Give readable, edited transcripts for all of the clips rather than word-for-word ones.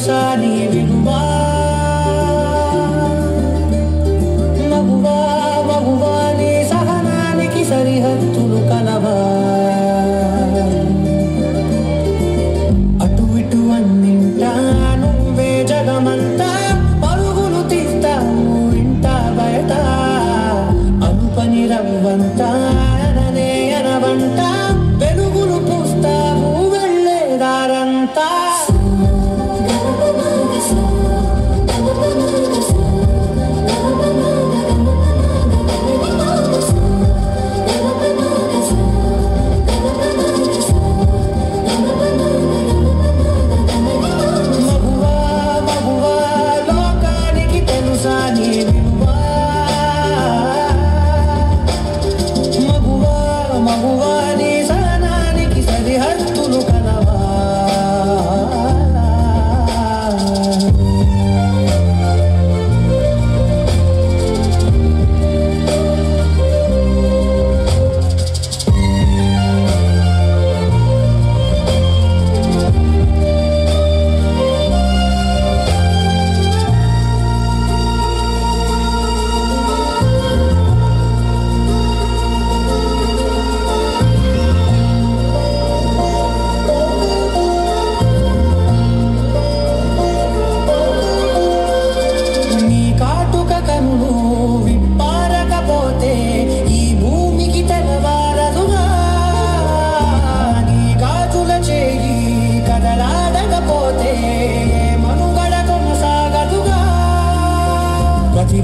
తెలుసా నీ విలువా మగువా మగువా నీ సహనానికి సరిహద్దులు కలవా అటు ఇటు అన్నింటా నువ్వే జగమంతా పరుగులు తీస్తావు ఇంట బయట అనుపని రవ్వంతా అననే అనవంట వెలుగులు పూస్తావు వెళ్ళేదారంతా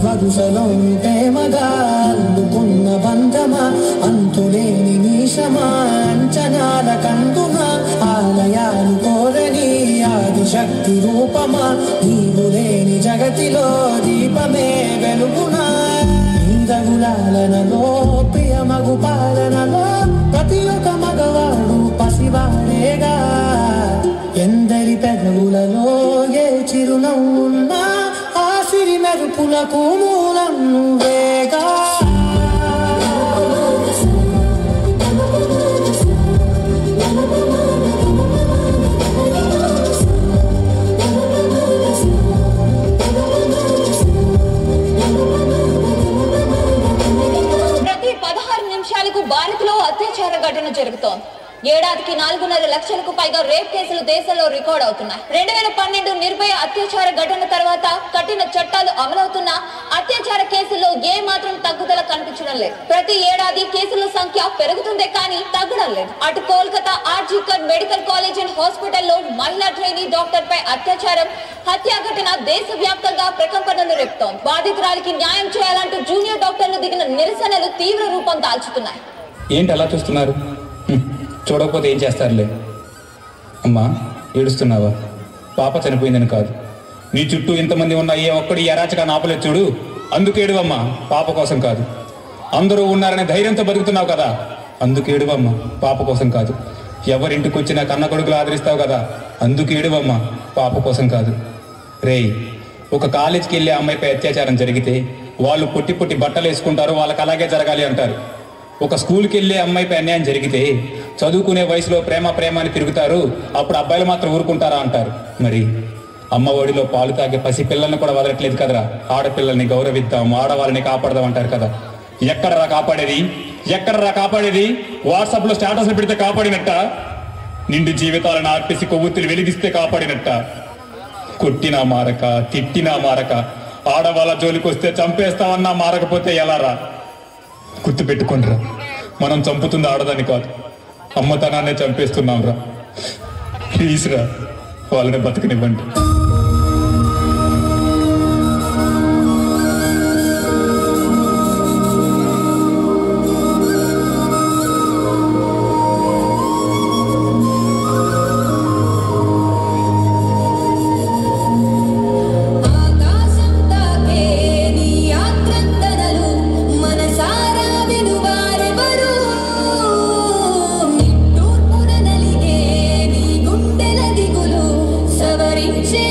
వరుసలో ప్రేమగా అల్లుకున్న బంధమా అంతులేని నీశమా అంచనాల కందుమా ఆలయాలు కోరని ఆదిశక్తి రూపమా నీవు లేని జగతిలో దీపమే వెలుగునా నీరగులాలనలో ప్రియమగు పాలనలో ప్రతి ఒక్క మగవాడు పసివాడేగా ఎందరి పెదవులలో ఏ చిరునవ్వున్నా మెరుపులకు మూలం నువ్వేగా ప్రతి 16 నిమిషాలకు భారత్లో అత్యాచార ఘటన జరుగుతోంది. ఏడాదికి 4.5 లక్షలకు పైగా రేప్ కేసులు దేశంలో రికార్డ్ అవుతున్నాయి. 2012 నిర్భయ అత్యాచార ఘటన తర్వాత కఠిన చట్టాలు అమలవుతున్నా అత్యాచార కేసుల్లో ఏ మాత్రం తగ్గుదల కనిపించడం లేదు. ప్రతి ఏడాది కేసుల సంఖ్య పెరుగుతుందే కానీ తగ్గడం లేదు. అటు Kolkata RG Kar medical college and హాస్పిటల్లో మహిళా ట్రైనీ డాక్టర్ పై అత్యాచారం హత్య ఘటన దేశవ్యాప్తంగా ప్రకంపనలు రేపుతోంది. బాధితురాలికి న్యాయం చేయాలంటూ జూనియర్ డాక్టర్లు దిగిన నిరసనలు తీవ్ర రూపం దాల్చుతున్నాయి. ఏంటి అలా చూస్తున్నారు? చూడకపోతే ఏం చేస్తారులే. అమ్మా, ఏడుస్తున్నావా? పాప చనిపోయిందని కాదు, నీ చుట్టూ ఇంతమంది ఉన్న ఏ ఒక్కడి అరాచకాన్ని ఆపలేదు చూడు, అందుకు ఏడువమ్మా. పాప కోసం కాదు. అందరూ ఉన్నారనే ధైర్యంతో బతుకుతున్నావు కదా, అందుకు ఏడువమ్మా. పాప కోసం కాదు. ఎవరింటికి వచ్చినా కన్న కొడుకులు ఆదరిస్తావు కదా, అందుకు ఏడువమ్మా. పాప కోసం కాదు. రేయ్, ఒక కాలేజీకి వెళ్ళే అమ్మాయిపై అత్యాచారం జరిగితే వాళ్ళు పొట్టి పొట్టి బట్టలు వేసుకుంటారు, వాళ్ళకి అలాగే జరగాలి అంటారు. ఒక స్కూల్కి వెళ్ళే అమ్మాయిపై అన్యాయం జరిగితే చదువుకునే వయసులో ప్రేమ ప్రేమ అని తిరుగుతారు, అప్పుడు అబ్బాయిలు మాత్రం ఊరుకుంటారా అంటారు. మరి అమ్మ ఒడిలో పాలు తాగే పసి పిల్లల్ని కూడా వదలట్లేదు కదరా. ఆడపిల్లల్ని గౌరవిద్దాం, ఆడవాళ్ళని కాపాడదాం అంటారు కదా. ఎక్కడరా కాపాడేది? ఎక్కడరా కాపాడేది? వాట్సాప్లో స్టేటస్లు పెడితే కాపాడినట్ట? నిండు జీవితాలను ఆర్పేసి కొవ్వొత్తులు వెలిగిస్తే కాపాడినట్ట? కొట్టినా మారక, తిట్టినా మారక, ఆడవాళ్ళ జోలికి వస్తే చంపేస్తామన్నా మారకపోతే ఎలారా? గుర్తుపెట్టుకోండిరా, మనం చంపుతుంది ఆడదాన్ని కాదు, అమ్మతనాన్నే చంపేస్తున్నాం రా. ప్లీజ్ రా, వాళ్ళని బతకనివ్వండి. Reaching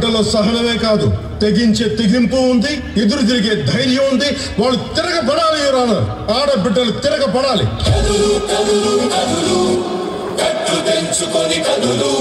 వాళ్ళలో సహనమే కాదు, తెగించే తెగింపు ఉంది, ఎదురు తిరిగే ధైర్యం ఉంది. వాళ్ళు తిరగబడాలి. ఆడబిడ్డలు తిరగబడాలి. తెంచుకొని కదులు